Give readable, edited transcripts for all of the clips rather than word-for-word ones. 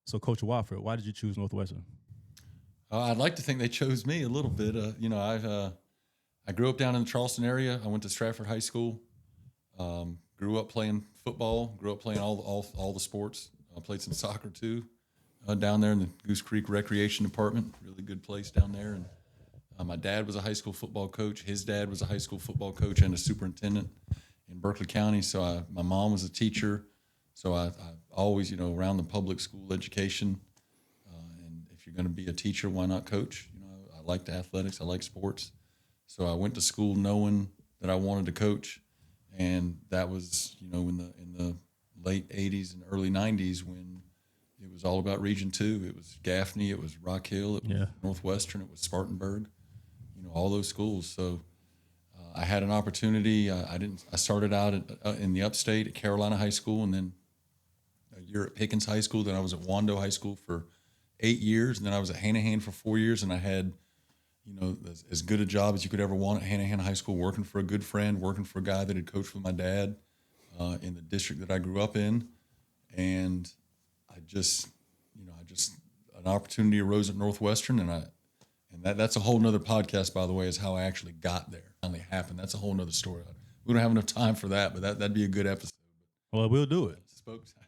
So, Coach Wofford, why did you choose Northwestern? I'd like to think they chose me a little bit. I grew up down in the Charleston area. I went to Stratford High School. Grew up playing football. Grew up playing all the sports. I played some soccer too, down there in the Goose Creek Recreation Department. Really good place down there. And my dad was a high school football coach. His dad was a high school football coach and a superintendent in Berkeley County. So my mom was a teacher. So I always, around the public school education. And if you're going to be a teacher, why not coach? I liked athletics. I like sports. So I went to school knowing that I wanted to coach. And that was, in the late 80s and early 90s when it was all about Region 2. It was Gaffney, it was Rock Hill, it was Northwestern, it was Spartanburg, all those schools. So I had an opportunity. I started out in the upstate at Carolina High School, and then a year at Pickens High School. Then I was at Wando High School for 8 years, and then I was at Hanahan for 4 years, and I had as good a job as you could ever want at Hanahan High School, working for a good friend, working for a guy that had coached with my dad in the district that I grew up in. And I just an opportunity arose at Northwestern, and that's a whole nother podcast, by the way, is how I actually got there. It finally happened. That's a whole nother story. We don't have enough time for that, but that'd be a good episode. Well, we'll do it.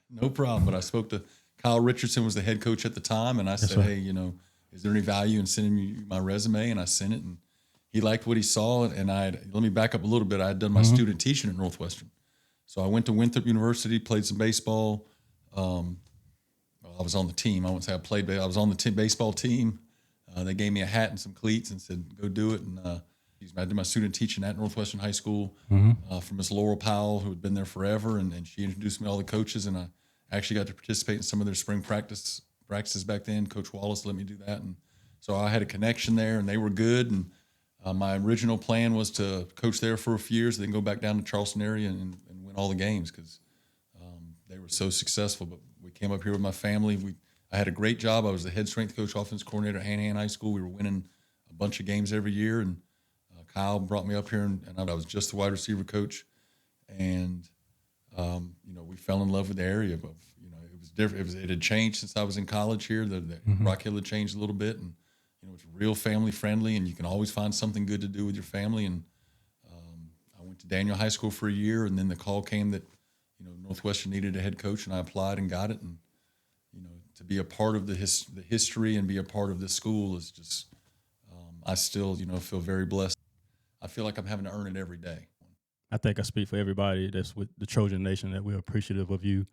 No problem. But I spoke to Kyle Richardson, was the head coach at the time, and I said, right. Hey, is there any value in sending me my resume? And I sent it, and he liked what he saw. And let me back up a little bit. I had done my student teaching at Northwestern. So I went to Winthrop University, played some baseball. I was on the team. I won't say I played, but I was on the baseball team. They gave me a hat and some cleats and said, go do it. And I did my student teaching at Northwestern High School from Miss Laurel Powell, who had been there forever. And she introduced me to all the coaches, and I actually got to participate in some of their spring practices back then. Coach Wallace let me do that. And so I had a connection there, and they were good. And my original plan was to coach there for a few years, then go back down to Charleston area and win all the games because they were so successful. But we came up here with my family. I had a great job. I was the head strength coach, offense coordinator at Hanahan High School. We were winning a bunch of games every year. And Kyle brought me up here, and I was just the wide receiver coach. And, we fell in love with the area. But, it was different. It had changed since I was in college here. The Rock Hill had changed a little bit. And, it's real family friendly, and you can always find something good to do with your family. And I went to Daniel High School for a year, and then the call came that, Northwestern needed a head coach, and I applied and got it. And, to be a part of the history and be a part of this school is just, I still, feel very blessed. I feel like I'm having to earn it every day. I think I speak for everybody that's with the Trojan Nation that we're appreciative of you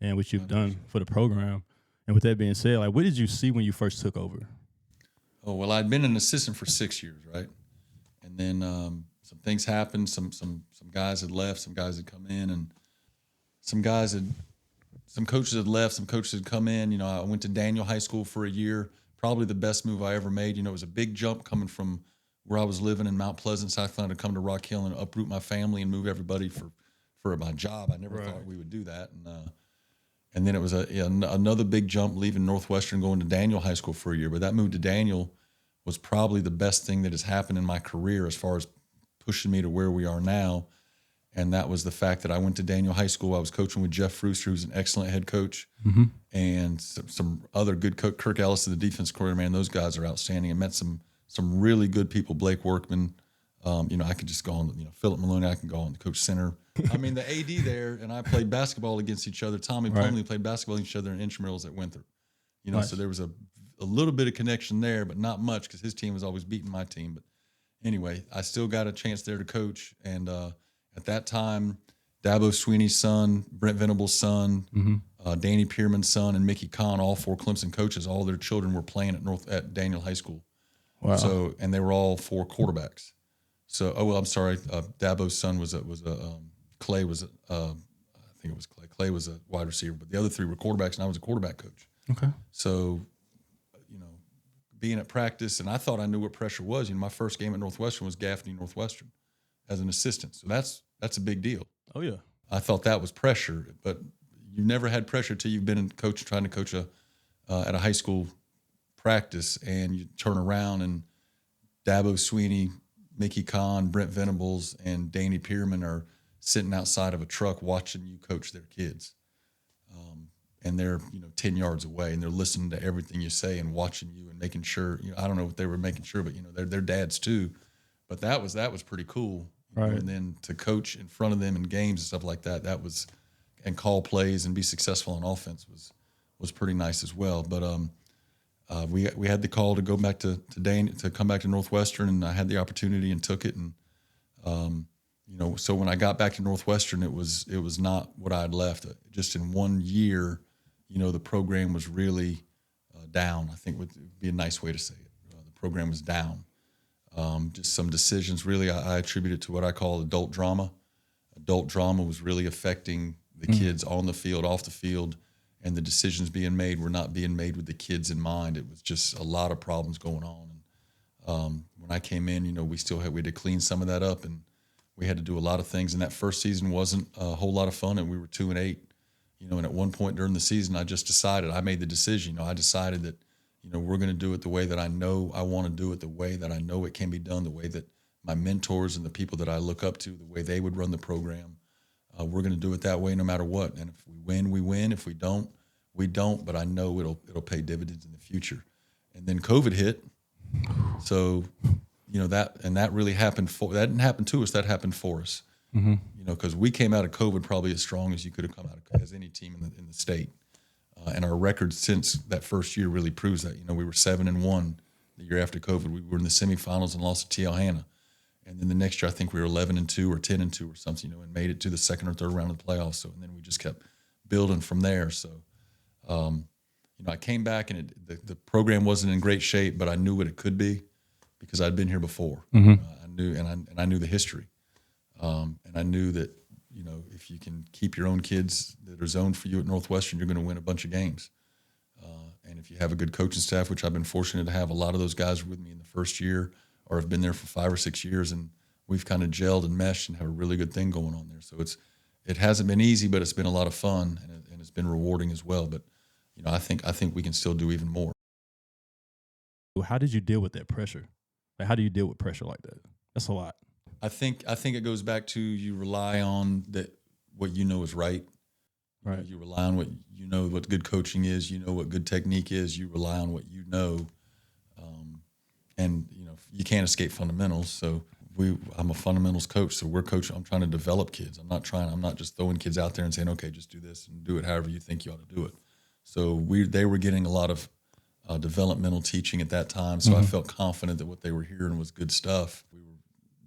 and what you've done for the program. And with that being said, what did you see when you first took over? Oh, well, I'd been an assistant for 6 years, right? And then some things happened. Some guys had left, some guys had come in, and some coaches had left, some coaches had come in. I went to Daniel High School for a year, probably the best move I ever made. It was a big jump coming from where I was living in Mount Pleasant, South Carolina, to come to Rock Hill and uproot my family and move everybody for my job. I never thought we would do that. And then it was another big jump leaving Northwestern, going to Daniel High School for a year. But that move to Daniel was probably the best thing that has happened in my career as far as pushing me to where we are now. And that was the fact that I went to Daniel High School. I was coaching with Jeff Frooster, who's an excellent head coach, and some other good coach. Kirk Ellis, the defense coordinator, man, those guys are outstanding. I met some really good people. Blake Workman, I could just go on. Philip Maloney, I can go on. Coach Center. I mean, the AD there and I played basketball against each other. Tommy Plumley played basketball against each other in intramurals at Winthrop. So there was a little bit of connection there, but not much because his team was always beating my team. But anyway, I still got a chance there to coach, and at that time, Dabo Sweeney's son, Brent Venable's son, Danny Pierman's son, and Mickey Kahn, all four Clemson coaches, all their children were playing at Daniel High School. Wow. So, and they were all four quarterbacks. So, I'm sorry, Dabo's son was Clay was I think it was Clay. Clay was a wide receiver, but the other three were quarterbacks, and I was a quarterback coach. Okay. So, being at practice, and I thought I knew what pressure was. My first game at Northwestern was Gaffney Northwestern as an assistant. So that's a big deal. Oh yeah. I thought that was pressure, but you never had pressure till you've been trying to coach at a high school practice, and you turn around and Dabo Sweeney, Mickey Kahn, Brent Venables, and Danny Pierman are sitting outside of a truck watching you coach their kids. and they're 10 yards away, and they're listening to everything you say and watching you and making sure. I don't know what they were making sure, but they're dads too. But that was pretty cool. Right. And then to coach in front of them in games and stuff like that was, and call plays and be successful on offense was pretty nice as well. But we had the call to go back to come back to Northwestern, and I had the opportunity and took it. And so when I got back to Northwestern, it was not what I had left. Just in 1 year, the program was really down. I think would be a nice way to say it. The program was down. Just some decisions. Really, I attribute it to what I call adult drama. Adult drama was really affecting the kids on the field, off the field, and the decisions being made were not being made with the kids in mind. It was just a lot of problems going on. And when I came in, we had to clean some of that up, and we had to do a lot of things. And that first season wasn't a whole lot of fun, and we were 2-8. And at one point during the season, I made the decision. I decided that, we're going to do it the way that I know I want to do it, the way that I know it can be done, the way that my mentors and the people that I look up to, the way they would run the program. We're going to do it that way no matter what. And if we win, we win. If we don't, we don't. But I know it'll pay dividends in the future. And then COVID hit. So, that really happened that didn't happen to us. That happened for us. Mm-hmm. Because we came out of COVID probably as strong as you could have come out of as any team in the state. And our record since that first year really proves that. We were 7-1 the year after COVID. We were in the semifinals and lost to T.L. Hanna. And then the next year, I think we were 11-2 or 10-2 or something, and made it to the second or third round of the playoffs. So, and then we just kept building from there. So, I came back, and the program wasn't in great shape, but I knew what it could be because I'd been here before. Mm-hmm. I knew the history, and I knew that if you can keep your own kids that are zoned for you at Northwestern, you're going to win a bunch of games. And if you have a good coaching staff, which I've been fortunate to have, a lot of those guys with me in the first year or have been there for 5 or 6 years, and we've kind of gelled and meshed and have a really good thing going on there. So it hasn't been easy, but it's been a lot of fun, and it's been rewarding as well. But I think we can still do even more. How did you deal with that pressure? Like, how do you deal with pressure like that? That's a lot. I think it goes back to you rely on what you know is right. Right. You rely on what good coaching is. What good technique is. You rely on what you know, and you can't escape fundamentals. So I'm a fundamentals coach. So I'm trying to develop kids. I'm not just throwing kids out there and saying, okay, just do this and do it however you think you ought to do it. So they were getting a lot of developmental teaching at that time. So I felt confident that what they were hearing was good stuff.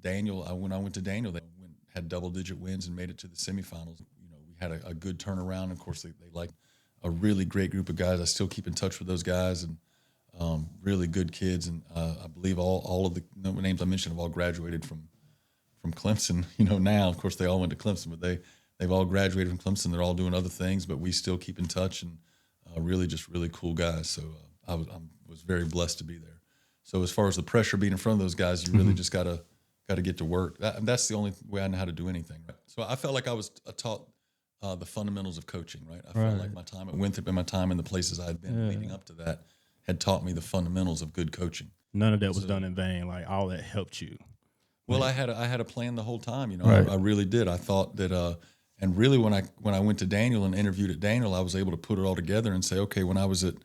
When I went to Daniel, they had double-digit wins and made it to the semifinals. We had a good turnaround. Of course, they like a really great group of guys. I still keep in touch with those guys, and really good kids. And I believe all of the names I mentioned have all graduated from Clemson. Now, of course, they all went to Clemson, but they've all graduated from Clemson. They're all doing other things, but we still keep in touch, and really just really cool guys. So I was very blessed to be there. So as far as the pressure being in front of those guys, you really just got to get to work. That's the only way I know how to do anything. Right? So I felt like I was taught the fundamentals of coaching. Right. I felt like my time at Winthrop and my time in the places I'd been leading up to that had taught me the fundamentals of good coaching. None of that was done in vain. Like, all that helped you. Well, I had a plan the whole time. Right. I really did. I thought that, and really when I went to Daniel and interviewed at Daniel, I was able to put it all together and say, okay, when I was at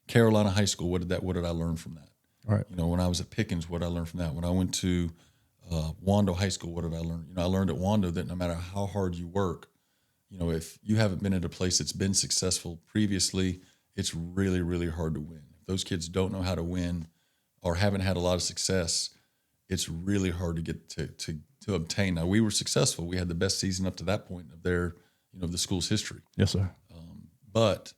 Carolina High School, what did I learn from that? Right. When I was at Pickens, what did I learn from that? When I went to Wando High School, what did I learn? I learned at Wando that no matter how hard you work, if you haven't been at a place that's been successful previously, it's really, really hard to win. If those kids don't know how to win or haven't had a lot of success, it's really hard to get to obtain. Now, we were successful. We had the best season up to that point of the school's history. Yes, sir. But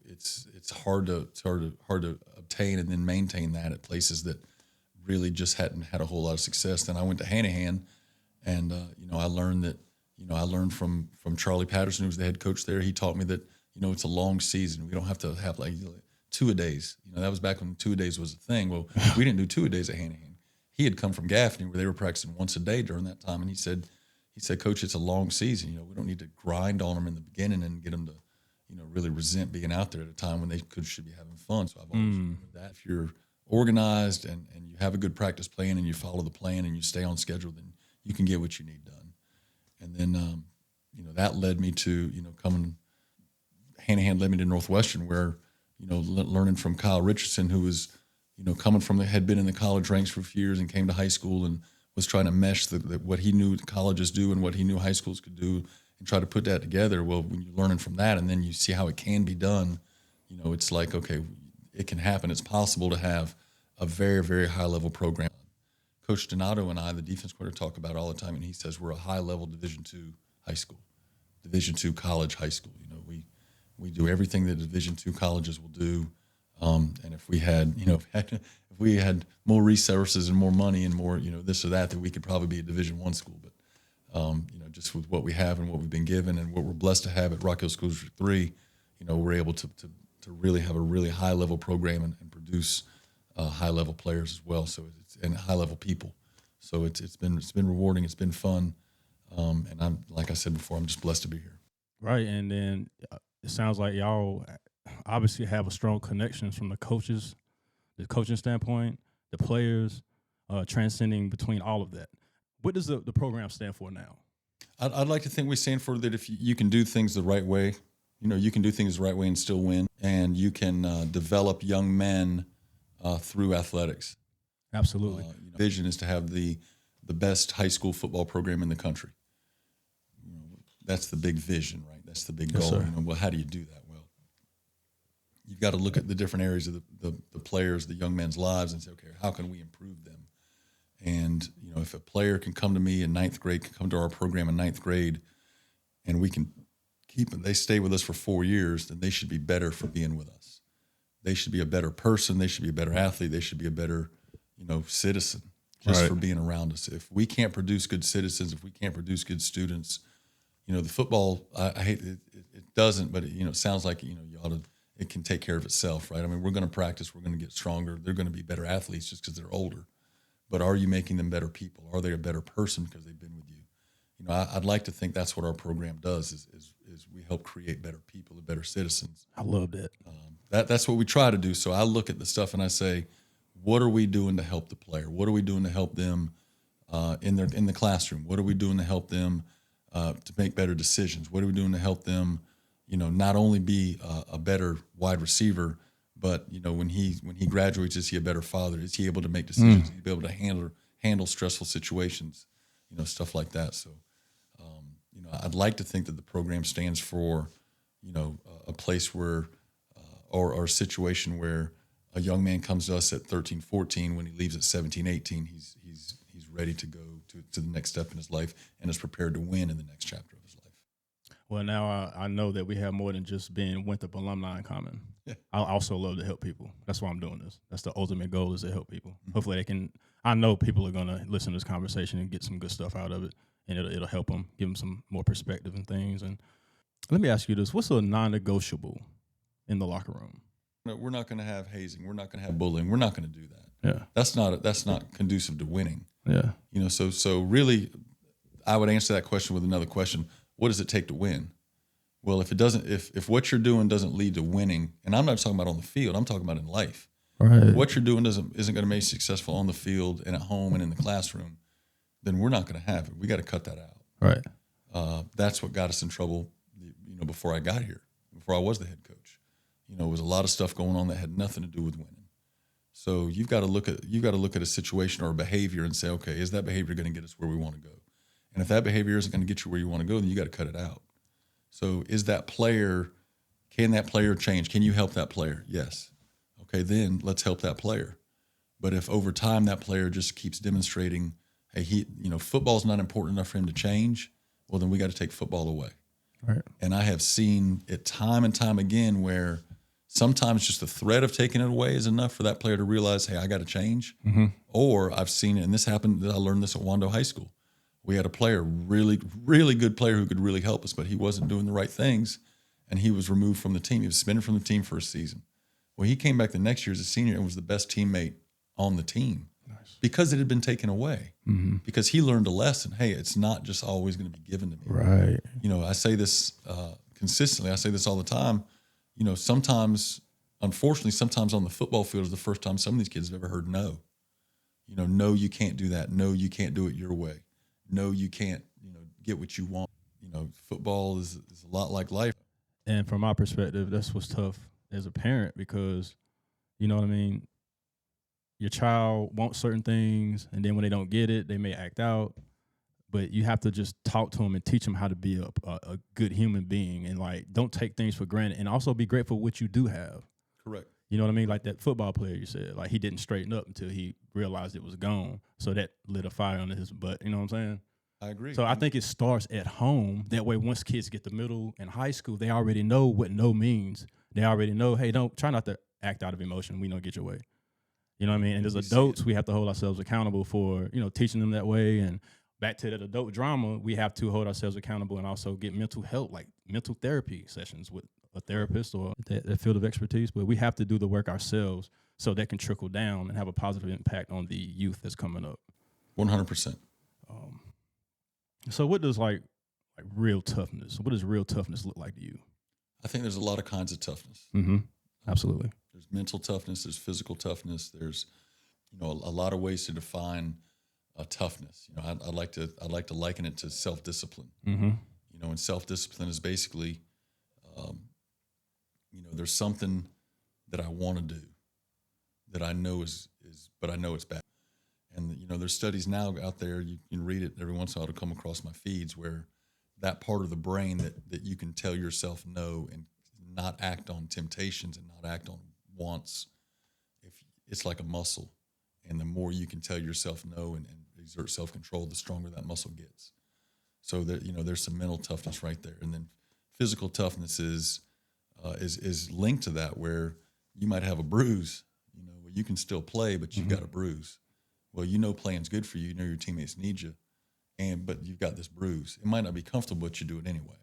it's hard to obtain and then maintain that at places that really just hadn't had a whole lot of success. Then I went to Hanahan, and I learned from Charlie Patterson, who was the head coach there. He taught me that it's a long season. We don't have to have like two-a-days. That was back when two-a-days was a thing. Well, we didn't do two-a-days at Hanahan. He had come from Gaffney, where they were practicing once a day during that time, and he said, Coach, it's a long season. We don't need to grind on them in the beginning and get them to really resent being out there at a time when they should be having fun. So I've always remembered that. If you're organized and you have a good practice plan and you follow the plan and you stay on schedule, then you can get what you need done. And then, that led me to, coming hand-in-hand led me to Northwestern, where, learning from Kyle Richardson, who was, coming from had been in the college ranks for a few years and came to high school and was trying to mesh what he knew colleges do and what he knew high schools could do and try to put that together. Well, when you're learning from that and then you see how it can be done, it's like, okay, it can happen. It's possible to have a very, very high-level program. Coach Donato and I, the defense coordinator, talk about it all the time, and he says we're a high-level Division II high school, Division II college high school. We do everything that Division II colleges will do. And if we had, if we had more resources and more money and more, this or that we could probably be a Division I school. But, just with what we have and what we've been given and what we're blessed to have at Rock Hill School District 3, we're able to really have a really high-level program and produce high-level players as well. So and high-level people. So it's been rewarding. It's been fun. And I'm, like I said before, I'm just blessed to be here. Right. And then it sounds like y'all obviously have a strong connection from the coaches, the coaching standpoint, the players, transcending between all of that. What does the program stand for now? I'd like to think we stand for that if you can do things the right way, you can do things the right way and still win, and you can develop young men through athletics. Absolutely. Vision is to have the best high school football program in the country. That's the big vision, right? That's the big goal. Well, how do you do that? Well, you've got to look at the different areas of the players, the young men's lives, and say, okay, how can we improve them? And, if a player can come to me in ninth grade, can come to our program in ninth grade, and we can keep them, they stay with us for 4 years, then they should be better for being with us. They should be a better person. They should be a better athlete. They should be a better, citizen just for being around us. If we can't produce good citizens, if we can't produce good students, the football, I hate it, it doesn't, but it sounds like, it can take care of itself, right? I mean, we're going to practice, we're going to get stronger. They're going to be better athletes just because they're older. But are you making them better people? Are they a better person because they've been with you? I'd like to think that's what our program does is we help create better people and better citizens. I love that. That's what we try to do. So I look at the stuff and I say, what are we doing to help the player? What are we doing to help them in the classroom? What are we doing to help them to make better decisions? What are we doing to help them, not only be a better wide receiver, but when he graduates, is he a better father? Is he able to make decisions? Is he able to handle stressful situations? Stuff like that. So, I'd like to think that the program stands for, a place where, or a situation where a young man comes to us at 13, 14. When he leaves at 17, 18, he's ready to go to the next step in his life and is prepared to win in the next chapter of his life. Well, now I know that we have more than just being Winthrop alumni in common. Yeah. I also love to help people. That's why I'm doing this. That's the ultimate goal, is to help people. Mm-hmm. Hopefully I know people are going to listen to this conversation and get some good stuff out of it, and it'll help them, give them some more perspective and things. And let me ask you this. What's a non-negotiable in the locker room? We're not going to have hazing. We're not going to have bullying. We're not going to do that. Yeah. That's not conducive to winning. Yeah. So really, I would answer that question with another question. What does it take to win? Well, if what you're doing doesn't lead to winning, and I'm not talking about on the field, I'm talking about in life. Right. If what you're doing isn't going to make you successful on the field and at home and in the classroom, then we're not going to have it. We got to cut that out. Right. That's what got us in trouble, before I got here, before I was the head coach. There was a lot of stuff going on that had nothing to do with winning. So you've got to look at a situation or a behavior and say, okay, is that behavior going to get us where we want to go? And if that behavior isn't going to get you where you want to go, then you got to cut it out. So can that player change? Can you help that player? Yes. Okay, then let's help that player. But if over time that player just keeps demonstrating, hey, football's not important enough for him to change, well, then we got to take football away. Right. And I have seen it time and time again where sometimes just the threat of taking it away is enough for that player to realize, hey, I got to change. Mm-hmm. Or I've seen it, and this happened, I learned this at Wando High School. We had a player, really, really good player who could really help us, but he wasn't doing the right things, and he was removed from the team. He was suspended from the team for a season. Well, he came back the next year as a senior and was the best teammate on the team. Nice. Because it had been taken away. Mm-hmm. Because he learned a lesson. Hey, it's not just always going to be given to me. Right. I say this consistently. I say this all the time. Sometimes, unfortunately, sometimes on the football field is the first time some of these kids have ever heard no. No, you can't do that. No, you can't do it your way. No, you can't, get what you want. Football is a lot like life. And from my perspective, that's what's tough as a parent because, you know what I mean? Your child wants certain things, and then when they don't get it, they may act out. But you have to just talk to them and teach them how to be a good human being, and like don't take things for granted, and also be grateful for what you do have. Correct. You know what I mean? Like that football player you said, like he didn't straighten up until he realized it was gone. So that lit a fire under his butt. You know what I'm saying? I agree. So I think it starts at home. That way, once kids get to middle and high school, they already know what no means. They already know, hey, don't try not to act out of emotion. We don't get your way. You know what I mean? And as adults, we have to hold ourselves accountable for, you know, teaching them that way. And back to that adult drama, we have to hold ourselves accountable and also get mental health, like mental therapy sessions with a therapist or that field of expertise. But we have to do the work ourselves so that can trickle down and have a positive impact on the youth that's coming up. 100%. So what does like real toughness? What does real toughness look like to you? I think there's a lot of kinds of toughness. Mm-hmm. Absolutely. There's mental toughness. There's physical toughness. There's, you know, a lot of ways to define toughness. You know, I like to liken it to self-discipline. Mm-hmm. You know, and self-discipline is basically, you know, there's something that I want to do that I know but I know it's bad. And, you know, there's studies now out there, you can read it every once in a while to come across my feeds, where that part of the brain that you can tell yourself no and not act on temptations and not act on wants, if it's like a muscle. And the more you can tell yourself no and exert self-control, the stronger that muscle gets. So that, you know, there's some mental toughness right there. And then physical toughness is linked to that, where you might have a bruise, you know, where you can still play, but you've got a bruise. Well, you know playing's good for you. You know your teammates need you, but you've got this bruise. It might not be comfortable, but you do it anyway.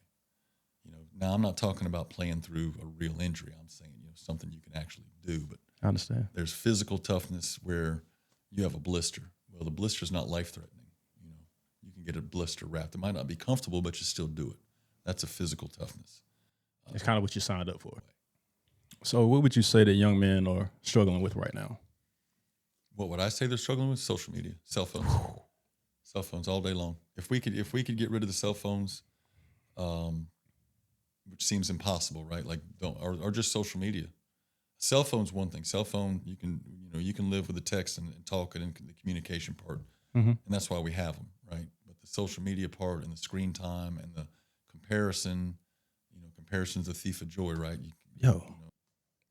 You know, now I'm not talking about playing through a real injury. I'm saying, you know, something you can actually do. But I understand. There's physical toughness where you have a blister. Well, the blister's not life-threatening. You know, you can get a blister wrapped. It might not be comfortable, but you still do it. That's a physical toughness. It's kind of what you signed up for. So what would you say that young men are struggling with right now? What would I say they're struggling with? Social media, cell phones. Cell phones all day long. If we could get rid of the cell phones, which seems impossible, right? Like or just social media. Cell phone's one thing. Cell phone, you can live with the text and talk and the communication part, and that's why we have them, right? But the social media part and the screen time and the comparison, you know, comparison's a thief of joy, right?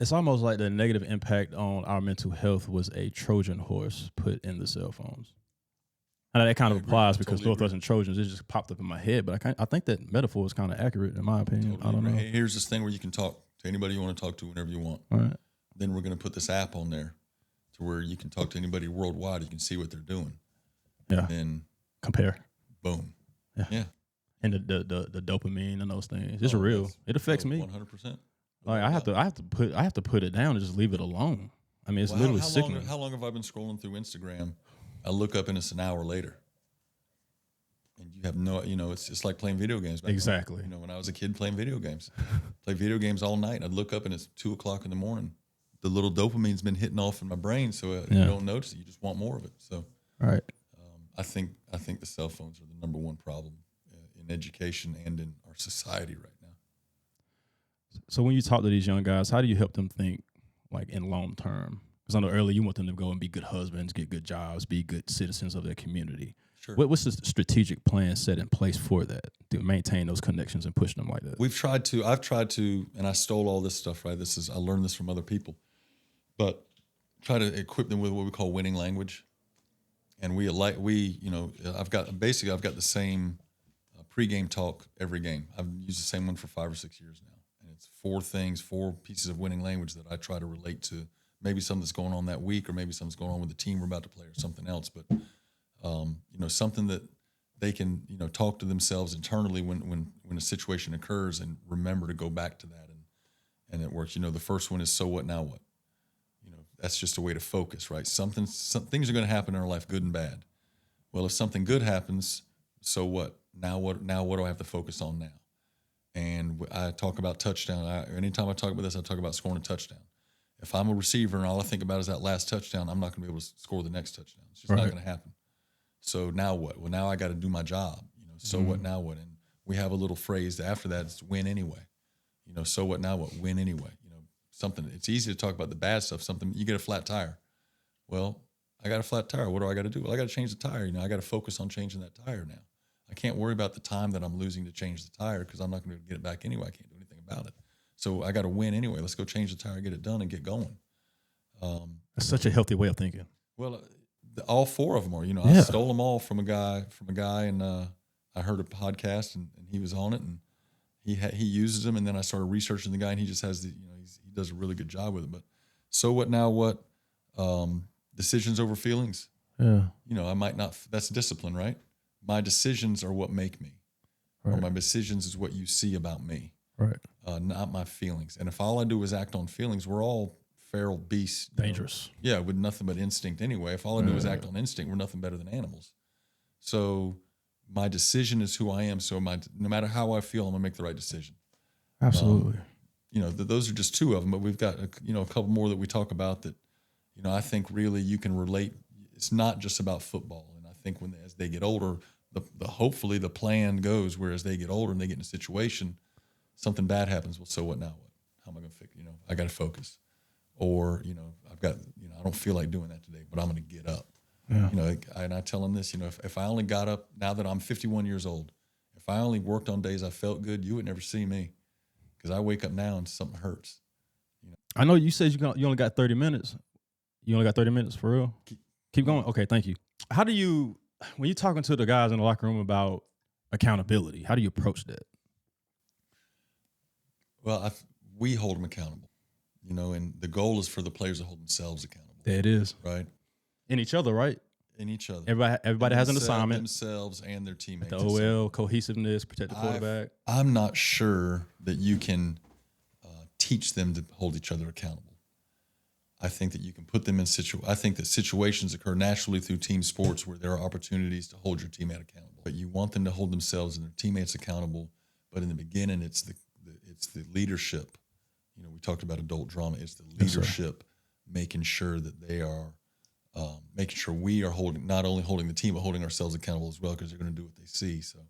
It's almost like the negative impact on our mental health was a Trojan horse put in the cell phones. And that kind of applies because Northwestern Trojans, it just popped up in my head. But I think that metaphor is kind of accurate in my opinion. I don't know. Here's this thing where you can talk to anybody you want to talk to whenever you want. All right. Then we're going to put this app on there to where you can talk to anybody worldwide. You can see what they're doing. Yeah. And then compare. Boom. Yeah. And the dopamine and those things. It's real. It affects me. 100%. Like I have to put it down and just leave it alone. I mean, it's literally sickening. How long have I been scrolling through Instagram? I look up and it's an hour later, and you have no, you know, it's like playing video games. Exactly. You know, when I was a kid playing video games, play video games all night. I'd look up and it's 2:00 in the morning. The little dopamine's been hitting off in my brain, so you don't notice it. You just want more of it. So, right. I think the cell phones are the number one problem in education and in our society right now. So when you talk to these young guys, how do you help them think like in long term? Because I know earlier you want them to go and be good husbands, get good jobs, be good citizens of their community. Sure. What's the strategic plan set in place for that to maintain those connections and push them like that? I've tried to, and I stole all this stuff, right? I learned this from other people, but try to equip them with what we call winning language. And I've got the same pregame talk every game. I've used the same one for 5 or 6 years now. And it's 4 pieces of winning language that I try to relate to. Maybe something that's going on that week, or maybe something's going on with the team we're about to play, or something else. But something that they can talk to themselves internally when a situation occurs, and remember to go back to that, and it works. The first one is so what, now what. That's just a way to focus, right? Some things are going to happen in our life, good and bad. Well, if something good happens, so what? Now what? Now what do I have to focus on now? And I talk about touchdown. Anytime I talk about this, I talk about scoring a touchdown. If I'm a receiver and all I think about is that last touchdown, I'm not going to be able to score the next touchdown. It's just not going to happen. So now what? Well, now I got to do my job. So what, now what? And we have a little phrase after that, it's win anyway. So what now? What? Win anyway. Something. It's easy to talk about the bad stuff. Something, you get a flat tire. Well, I got a flat tire. What do I got to do? Well, I got to change the tire. I got to focus on changing that tire now. I can't worry about the time that I'm losing to change the tire because I'm not going to get it back anyway. I can't do anything about it. So I got to win anyway. Let's go change the tire, get it done, and get going. That's such a healthy way of thinking. Well, all four of them are. I stole them all from a guy, and I heard a podcast, and he was on it, and he uses them, and then I started researching the guy, and he just has he does a really good job with it. But so what now? What decisions over feelings? Yeah. I might not. That's discipline, right? My decisions are what make me. Right. Or my decisions is what you see about me. Right. Not my feelings. And if all I do is act on feelings, we're all feral beasts. Dangerous. With nothing but instinct anyway. If all I do is act on instinct, we're nothing better than animals. So my decision is who I am. So no matter how I feel, I'm going to make the right decision. Absolutely. Those are just two of them, but we've got, a couple more that we talk about that, I think really you can relate. It's not just about football. And I think as they get older, hopefully the plan goes where as they get older and they get in a situation, something bad happens. Well, so what now? What? How am I going to fix? I got to focus. Or, I've got, I don't feel like doing that today, but I'm going to get up. Yeah. And I tell them this, if I only got up now that I'm 51 years old, if I only worked on days I felt good, you would never see me because I wake up now and something hurts. I know you said you only got 30 minutes. You only got 30 minutes for real? Keep going. Okay, thank you. How do you, when you're talking to the guys in the locker room about accountability, how do you approach that? Well, we hold them accountable, and the goal is for the players to hold themselves accountable. There it is. Right? In each other, right? In each other. Everybody has an assignment. Themselves and their teammates. The OL, cohesiveness, protect the quarterback. I'm not sure that you can teach them to hold each other accountable. I think that you can put them in I think that situations occur naturally through team sports where there are opportunities to hold your teammate accountable. But you want them to hold themselves and their teammates accountable. But in the beginning, it's the leadership. We talked about adult drama. It's the leadership making sure that they are making sure we are not only holding the team, but holding ourselves accountable as well, because they're going to do what they see. So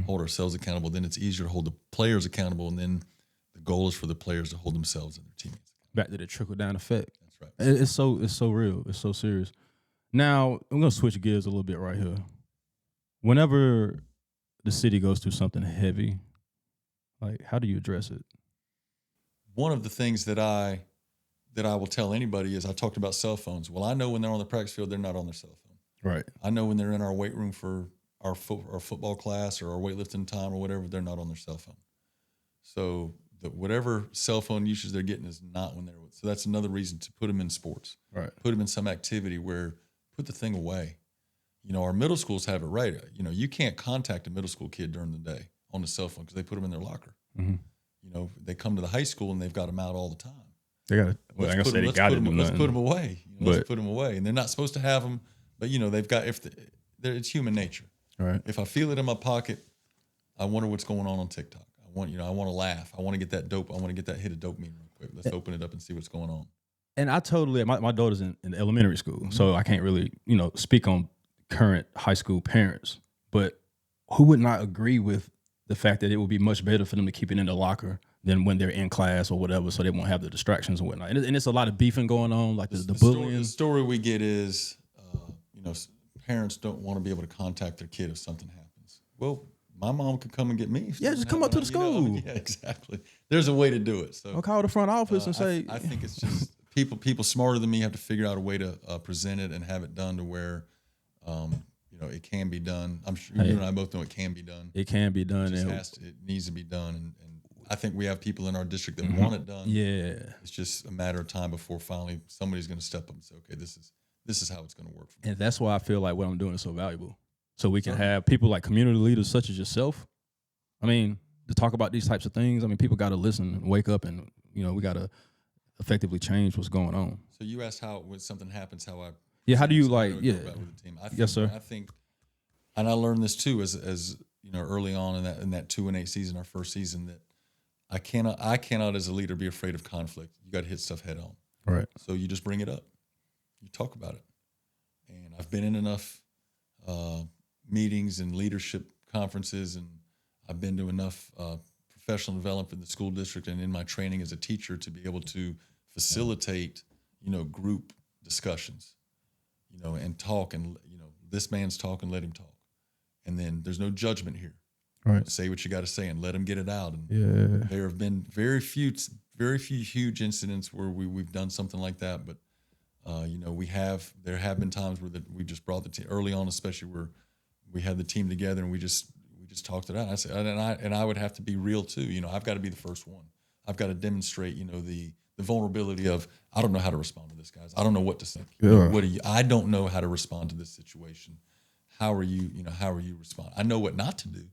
hold ourselves accountable. Then it's easier to hold the players accountable. And then the goal is for the players to hold themselves and their teammates accountable. Back to the trickle-down effect. That's right. It's so real. It's so serious. Now, I'm going to switch gears a little bit right here. Whenever the city goes through something heavy, how do you address it? One of the things that I will tell anybody is I talked about cell phones. Well, I know when they're on the practice field, they're not on their cell phone. Right. I know when they're in our weight room for our football class or our weightlifting time or whatever, they're not on their cell phone. So whatever cell phone usage they're getting is not when they're with. So that's another reason to put them in sports. Right. Put them in some activity where put the thing away. Our middle schools have it right. You can't contact a middle school kid during the day on the cell phone because they put them in their locker. Mm-hmm. They come to the high school and they've got them out all the time. They got it. Well, I'm gonna say they got to do nothing. Let's put them away. Let's put them away, and they're not supposed to have them. But they've got it's human nature. Right. If I feel it in my pocket, I wonder what's going on TikTok. I want to laugh. I want to get that dope. I want to get that hit of dopamine real quick. Let's open it up and see what's going on. And I totally, my daughter's in elementary school, so I can't really speak on current high school parents. But who would not agree with the fact that it would be much better for them to keep it in the locker than when they're in class or whatever, so they won't have the distractions and whatnot. And it's a lot of beefing going on, like the bullying. The story we get is, parents don't want to be able to contact their kid if something happens. Well, my mom could come and get me. Just come up to the school. Yeah, exactly. There's a way to do it. So I'll call the front office and say. I think it's just people smarter than me have to figure out a way to present it and have it done to where, it can be done. I'm sure you and I both know it can be done. It can be done. It needs to be done. And I think we have people in our district that want it done. Yeah. It's just a matter of time before finally somebody's going to step up and say, okay, this is how it's going to work for me. And that's why I feel like what I'm doing is so valuable. So we can have people like community leaders such as yourself. I mean, to talk about these types of things, people got to listen and wake up and, we got to effectively change what's going on. So you asked how, when something happens, how I... Yeah, how do you with the team. Yes, sir. I think, and I learned this too as early on in that 2-8 season, our first season, that I cannot as a leader be afraid of conflict. You got to hit stuff head on. Right. So you just bring it up. You talk about it. And I've been in enough meetings and leadership conferences, and I've been to enough professional development in the school district and in my training as a teacher to be able to facilitate, group discussions, and talk and, this man's talking, let him talk. And then there's no judgment here. Right. Say what you got to say and let him get it out. And Yeah. there have been very few huge incidents where we've done something like that. But, there have been times where we just brought the team early on, especially where we had the team together and we just talked it out. I said, and I would have to be real too. I've got to be the first one. I've got to demonstrate, the vulnerability of, I don't know how to respond to this, guys. I don't know what to say. Yeah. I don't know how to respond to this situation. How are you respond? I know what not to do.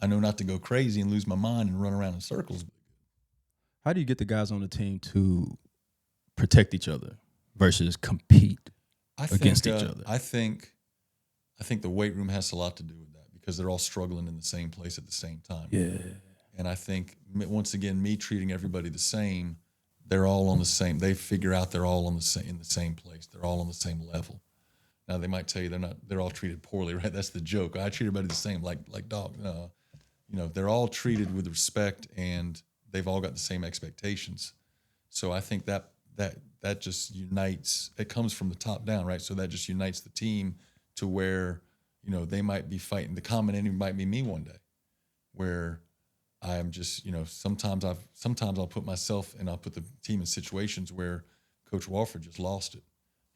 I know not to go crazy and lose my mind and run around in circles. How do you get the guys on the team to protect each other versus compete against each other? I think the weight room has a lot to do with that because they're all struggling in the same place at the same time. Yeah. And I think, once again, me treating everybody the same, they're all on the same. They figure out they're all in the same place. They're all on the same level. Now they might tell you they're all treated poorly, right? That's the joke. I treat everybody the same, like dog. No, they're all treated with respect, and they've all got the same expectations. So I think that just unites. It comes from the top down, right? So that just unites the team to where they might be fighting. The common enemy might be me one day, where I am just, sometimes I'll put myself and I'll put the team in situations where Coach Wofford just lost it.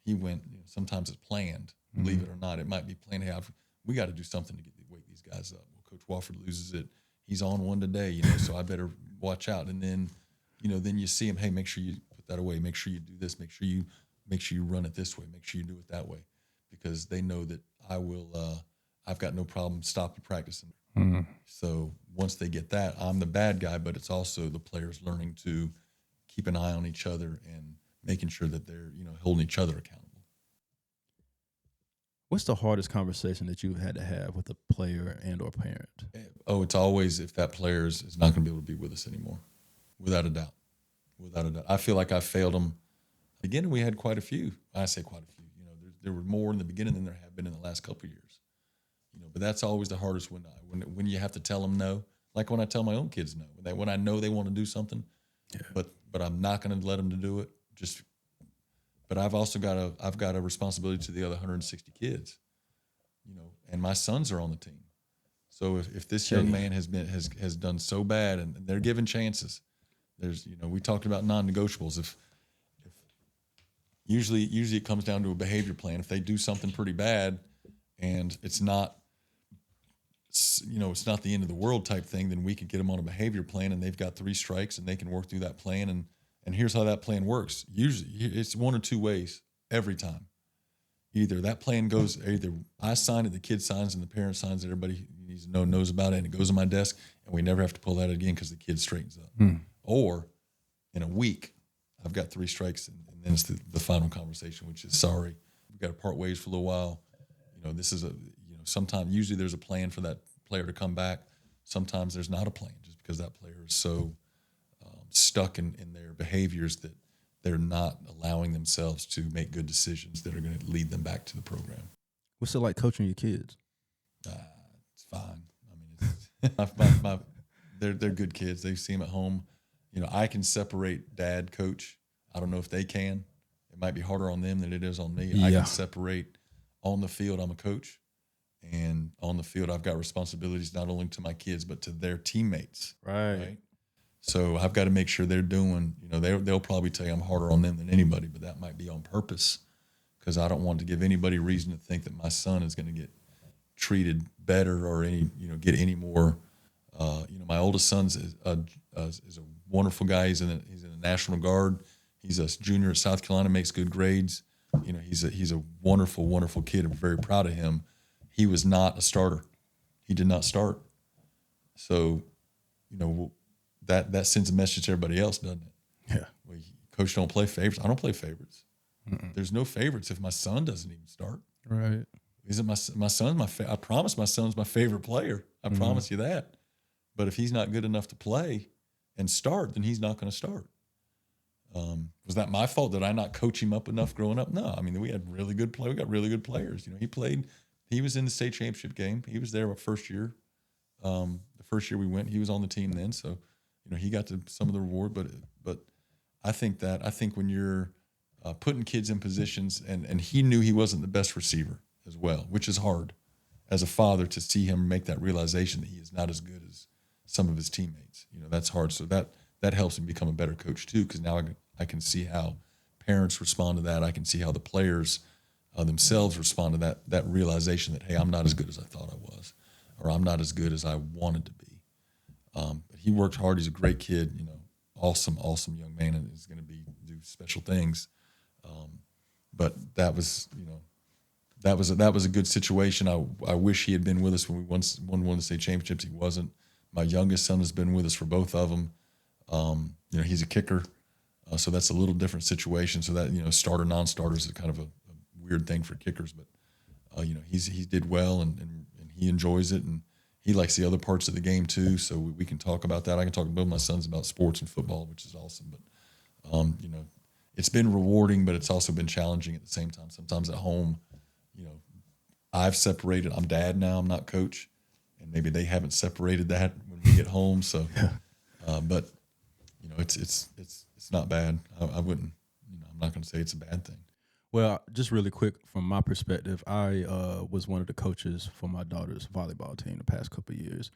He went, sometimes it's planned, believe it or not. It might be planned. Hey, we got to do something to wake these guys up. Well, Coach Wofford loses it. He's on one today, so I better watch out. And then, then you see him, hey, make sure you put that away. Make sure you do this. Make sure you run it this way. Make sure you do it that way, because they know that I've got no problem stopping practicing. Mm-hmm. So once they get that, I'm the bad guy, but it's also the players learning to keep an eye on each other and making sure that they're, holding each other accountable. What's the hardest conversation that you've had to have with a player and or parent? Oh, it's always if that player is not going to be able to be with us anymore, without a doubt. Without a doubt. I feel like I failed them. Again, we had quite a few. I say quite a few. There were more in the beginning than there have been in the last couple of years. But that's always the hardest when you have to tell them no. Like when I tell my own kids no, when I know they want to do something, but I'm not going to let them to do it. But I've also got a responsibility to the other 160 kids, and my sons are on the team. So if this young man has done so bad and they're given chances, there's we talked about non-negotiables. If usually it comes down to a behavior plan. If they do something pretty bad and it's not the end of the world type thing, then we could get them on a behavior plan and they've got 3 strikes and they can work through that plan. And here's how that plan works. Usually it's one or two ways every time. Either that plan goes, either I sign it, the kid signs, and the parent signs it, everybody needs to knows about it, and it goes on my desk, and we never have to pull that again because the kid straightens up. Or in a week, I've got 3 strikes, and then it's the final conversation, which is sorry. We've got to part ways for a little while. This is sometimes, usually there's a plan for that player to come back. Sometimes there's not a plan just because that player is so stuck in their behaviors that they're not allowing themselves to make good decisions that are going to lead them back to the program. What's it like coaching your kids? It's fine. I mean, they're good kids. They see them at home. I can separate dad, coach. I don't know if they can. It might be harder on them than it is on me. Yeah. I can separate on the field. I'm a coach. And on the field, I've got responsibilities not only to my kids, but to their teammates. Right? So I've got to make sure they're doing, they'll probably tell you I'm harder on them than anybody, but that might be on purpose because I don't want to give anybody reason to think that my son is going to get treated better or get any more. My oldest son is a wonderful guy. He's in the National Guard. He's a junior at South Carolina, makes good grades. He's a wonderful, wonderful kid. I'm very proud of him. He was not a starter. He did not start. So, that sends a message to everybody else, doesn't it? Yeah. Well, coach don't play favorites. I don't play favorites. There's no favorites if my son doesn't even start. Right. Isn't my son I promise my son's my favorite player. I promise you that. But if he's not good enough to play and start, then he's not going to start. Was that my fault? Did I not coach him up enough growing up? No. I mean, we had really good play. We got really good players. He was in the state championship game. He was there my first year. The first year we went, he was on the team then, so he got to some of the reward. But I think when you're putting kids in positions, and he knew he wasn't the best receiver as well, which is hard as a father to see him make that realization that he is not as good as some of his teammates. That's hard. So that helps him become a better coach too, because now I can see how parents respond to that. I can see how the players themselves respond to that realization that, hey, I'm not as good as I thought I was, or I'm not as good as I wanted to be. But he worked hard. He's a great kid, awesome young man, and is going to do special things. But that was a good situation. I wish he had been with us when we won the state championships. He wasn't. My youngest son has been with us for both of them. He's a kicker, so that's a little different situation. So that starter non-starters is kind of a weird thing for kickers, but he did well and he enjoys it, and he likes the other parts of the game too. So we can talk about that. I can talk to both my sons about sports and football, which is awesome. But it's been rewarding, but it's also been challenging at the same time. Sometimes at home, I've separated. I'm dad now. I'm not coach, and maybe they haven't separated that when we get home. So, but it's not bad. I wouldn't. I'm not going to say it's a bad thing. Well, just really quick from my perspective, I was one of the coaches for my daughter's volleyball team the past couple of years.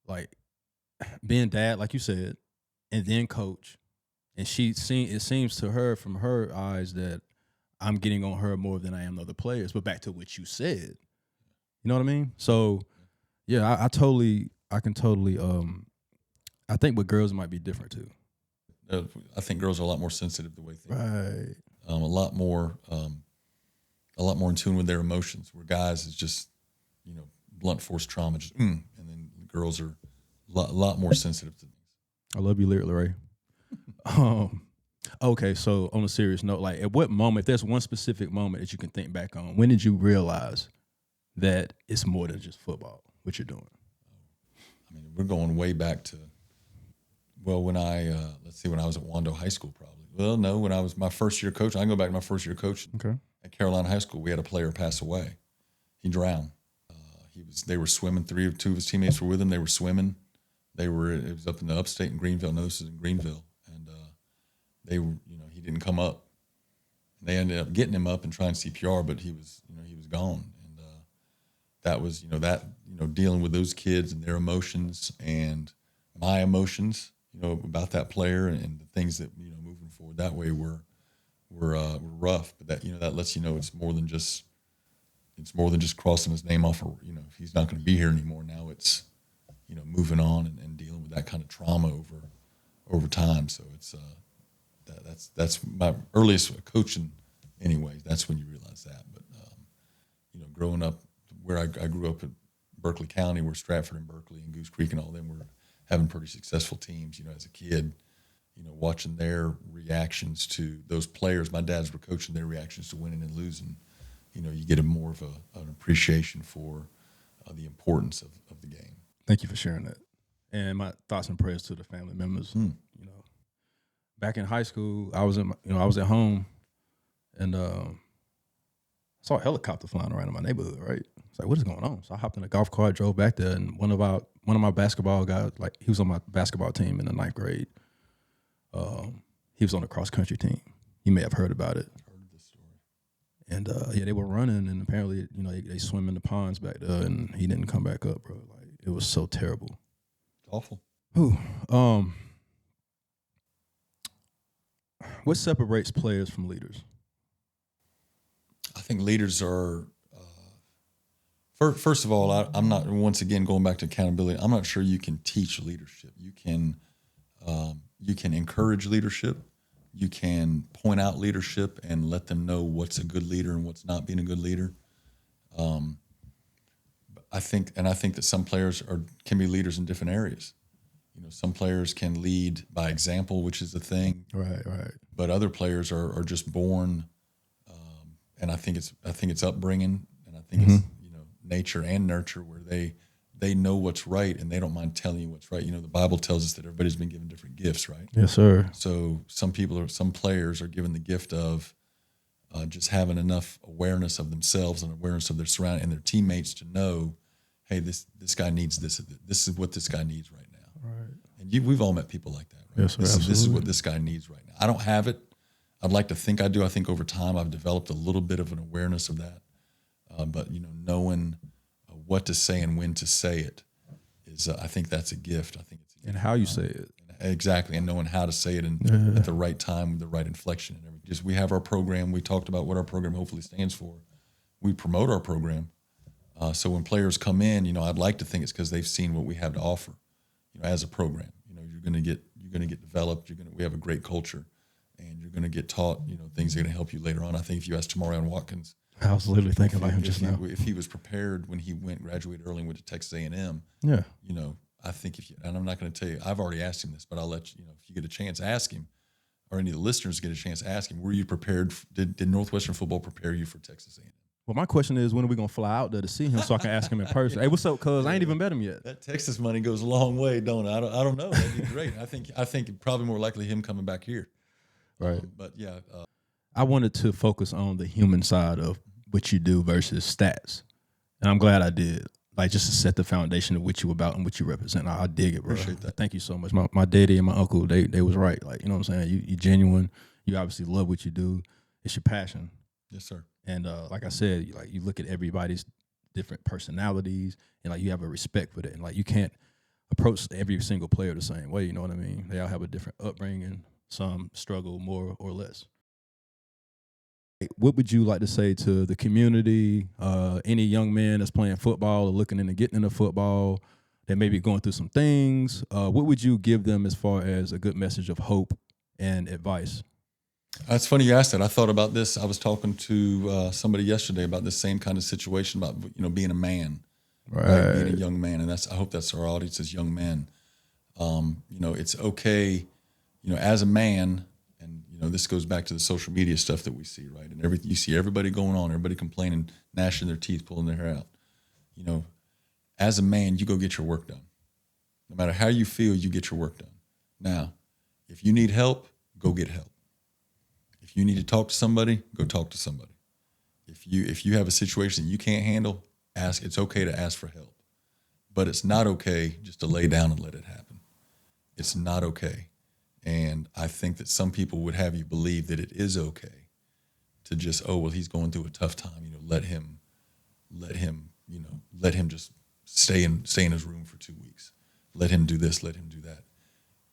Like being dad, like you said, and then coach, and it seems to her from her eyes that I'm getting on her more than I am the other players. But back to what you said, you know what I mean? So, yeah, I can totally. I think with girls it might be different too. I think girls are a lot more sensitive the way things. Right. A lot more in tune with their emotions. Where guys is just, blunt force trauma, just and then girls are a lot more sensitive to things. I love you, Larry. Okay, so on a serious note, like at what moment, if there's one specific moment that you can think back on, when did you realize that it's more than just football, what you're doing? I mean, we're going way back to, when I was at Wando High School probably. Well, no, when I was my first year coach, I can go back to my first year coach at Carolina High School. We had a player pass away. He drowned. They were swimming. Two of his teammates were with him. They were swimming. It was up in the upstate in Greenville. No, this is in Greenville. And he didn't come up. They ended up getting him up and trying CPR, but he was gone. And that was, dealing with those kids and their emotions and my emotions, about that player and the things that, moving forward that way were rough. But that lets you know it's more than just crossing his name off, or, he's not going to be here anymore. Now it's, moving on and dealing with that kind of trauma over time. So it's, that's my earliest coaching anyway. That's when you realize that. But, growing up where I grew up in Berkeley County, where Stratford and Berkeley and Goose Creek and all them were having pretty successful teams, as a kid, watching their reactions to those players. My dads were coaching their reactions to winning and losing. You get more of an appreciation for the importance of the game. Thank you for sharing that. And my thoughts and prayers to the family members. Back in high school, I was at home, and I saw a helicopter flying around in my neighborhood. Right, it's like, what is going on? So I hopped in a golf cart, drove back there, and one of my basketball guys, like he was on my basketball team in the 9th grade. He was on the cross country team. You may have heard about it. I've heard this story. And they were running, and apparently, they swim in the ponds back there, and he didn't come back up, bro. Like it was so terrible. Awful. Ooh. What separates players from leaders? I think leaders are, first of all, I'm not, once again, going back to accountability, I'm not sure you can teach leadership. You can encourage leadership. You can point out leadership and let them know what's a good leader and what's not being a good leader. I think that some players can be leaders in different areas. Some players can lead by example, which is the thing. Right. But other players are just born, and I think it's upbringing, and I think it's nature and nurture, where they know what's right and they don't mind telling you what's right. The Bible tells us that everybody's been given different gifts, right? Yes, sir. So some players are given the gift of just having enough awareness of themselves and awareness of their surroundings and their teammates to know, hey, this guy needs this. This is what this guy needs right now. Right. And we've all met people like that, right? Yes, sir, This is what this guy needs right now. I don't have it. I'd like to think I do. I think over time I've developed a little bit of an awareness of that. But, knowing what to say and when to say it is, I think that's a gift. I think it's a gift. And how you say it. Exactly, and knowing how to say it and at the right time, with the right inflection and everything. Just we have our program. We talked about what our program hopefully stands for. We promote our program. So when players come in, I'd like to think it's because they've seen what we have to offer, as a program. You're going to get developed. We have a great culture, and you're going to get taught, things that are going to help you later on. I think if you ask Tamarion Watkins, I was literally thinking about him just now. If he was prepared when he graduated early and went to Texas A&M, yeah, I think and I'm not going to tell you, I've already asked him this, but I'll let you, if you get a chance, ask him, or any of the listeners get a chance, ask him, were you prepared? Did Northwestern football prepare you for Texas A&M? Well, my question is, when are we going to fly out there to see him so I can ask him in person? Hey, what's up, cuz? I ain't even met him yet. That Texas money goes a long way, don't it? I don't know. That'd be great. I think probably more likely him coming back here. Right. But yeah. I wanted to focus on the human side of what you do versus stats. And I'm glad I did. Like, just to set the foundation of what you about and what you represent. I dig it, bro. Appreciate that. Thank you so much. My daddy and my uncle, they was right. Like, you know what I'm saying? You genuine. You obviously love what you do. It's your passion. Yes, sir. And like I said, you look at everybody's different personalities, and like you have a respect for that. And like you can't approach every single player the same way. You know what I mean? They all have a different upbringing. Some struggle more or less. What would you like to say to the community, any young man that's playing football or looking into getting into football that may be going through some things? What would you give them as far as a good message of hope and advice? It's funny you asked that. I thought about this. I was talking to somebody yesterday about this same kind of situation about being a man, right? Being a young man, and I hope that's our audience is young men. It's okay, as a man, and this goes back to the social media stuff that we see, right? And you see everybody going on, everybody complaining, gnashing their teeth, pulling their hair out. As a man, you go get your work done. No matter how you feel, you get your work done. Now, if you need help, go get help. If you need to talk to somebody, go talk to somebody. If you have a situation that you can't handle, ask. It's okay to ask for help. But it's not okay just to lay down and let it happen. It's not okay. And I think that some people would have you believe that it is okay to just, he's going through a tough time, let him just stay in his room for 2 weeks. Let him do this, let him do that.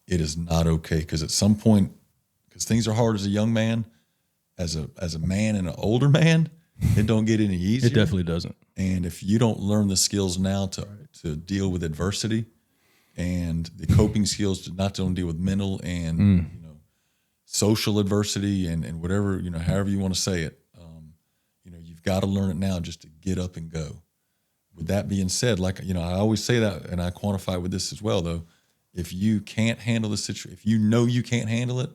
It is not okay, because at some point, because things are hard as a young man, as a man and an older man, it don't get any easier. It definitely doesn't. And if you don't learn the skills now to deal with adversity and the coping skills to not only deal with mental and social adversity and whatever, however you want to say it, you've got to learn it now just to get up and go. With that being said, I always say that, and I quantify with this as well, though. If you can't handle the situation, if you can't handle it,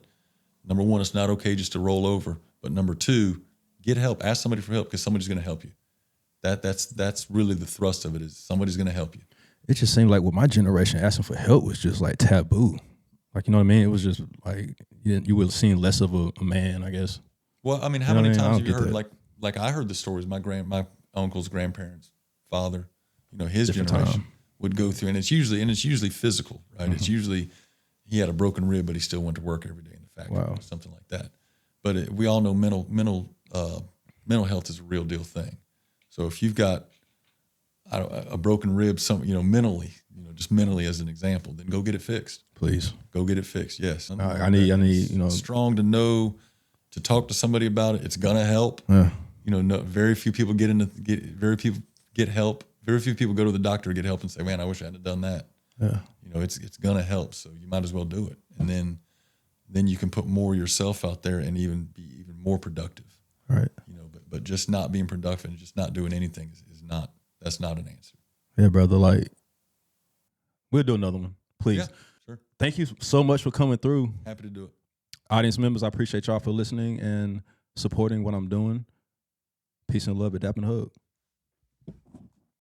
number one, it's not okay just to roll over. But number two, get help. Ask somebody for help, because somebody's going to help you. That's really the thrust of it, is somebody's going to help you. It just seemed like with my generation, asking for help was just like taboo. Like, you know what I mean? It was just like you would have seen less of a man, I guess. Well, I mean, how many times have you heard like I heard the stories my uncle's grandparents, father, his Different generation time. would go through, and it's usually physical, right? Mm-hmm. It's usually he had a broken rib, but he still went to work every day in the factory, or something like that. But we all know mental health is a real deal thing. So if you've got a broken rib, mentally, just mentally as an example, then go get it fixed. Please go get it fixed. Yes, I need strong to know to talk to somebody about it. It's gonna help. Yeah. Very few people very few get help. Very few people go to the doctor to get help and say, "Man, I wish I hadn't done that." Yeah. It's gonna help. So you might as well do it, and then you can put more yourself out there and even be even more productive. Right. But just not being productive and just not doing anything that's not an answer. Yeah, brother. Like, we'll do another one, please. Yeah, sure. Thank you so much for coming through. Happy to do it. Audience members, I appreciate y'all for listening and supporting what I'm doing. Peace and love at Dap A Hug.